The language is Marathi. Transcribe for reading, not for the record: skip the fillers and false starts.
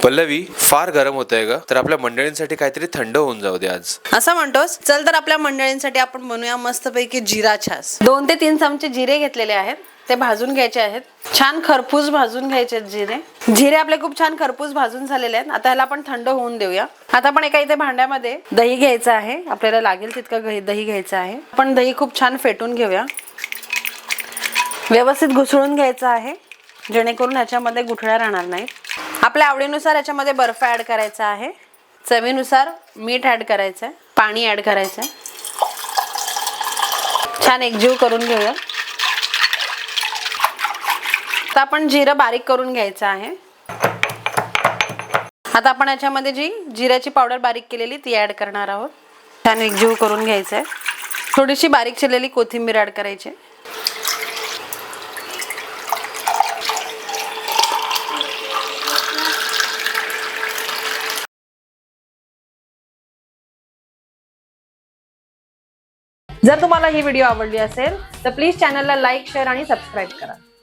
पल्लवी, फार गरम होतंय ग, तर आपल्या मंडळींसाठी काहीतरी थंड होऊन जाऊ दे आज. असं म्हणतोस? चल तर आपल्या मंडळींसाठी आपण बनवूया मस्तपैकी जिरा छास. 2 ते 3 चमचे जिरे घेतलेले आहेत, ते भाजून घ्यायचे आहेत. छान खरपूस भाजून घ्यायचे जिरे. जिरे आपले खूप छान खरपूस भाजून झालेले आहेत. आता ह्याला आपण थंड होऊन देऊया. आता आपण एका इथे भांड्यामध्ये दही घ्यायचं आहे. आपल्याला लागेल तितकं दही घ्यायचं आहे. आपण दही खूप छान फेटून घेऊया. व्यवस्थित घुसळून घ्यायचं आहे, जेणेकरून ह्याच्यामध्ये गुठळ्या राहणार नाहीत. आपल्या आवडीनुसार याच्यामध्ये बर्फ ऍड करायचा आहे. चवीनुसार मीठ ऍड करायचं आहे. पाणी ऍड करायचं आहे. छान एकजीव करून घेऊया. आता आपण जिरं बारीक करून घ्यायचं आहे. आता आपण याच्यामध्ये जी जिऱ्याची पावडर बारीक केलेली ती ऍड करणार आहोत. छान एकजीव करून घ्यायचं आहे. थोडीशी बारीक चिरलेली कोथिंबीर ऍड करायची. जर तुम्हाला ही व्हिडिओ आवडली असेल तर प्लीज चॅनलला लाईक, शेअर आणि सबस्क्राईब करा.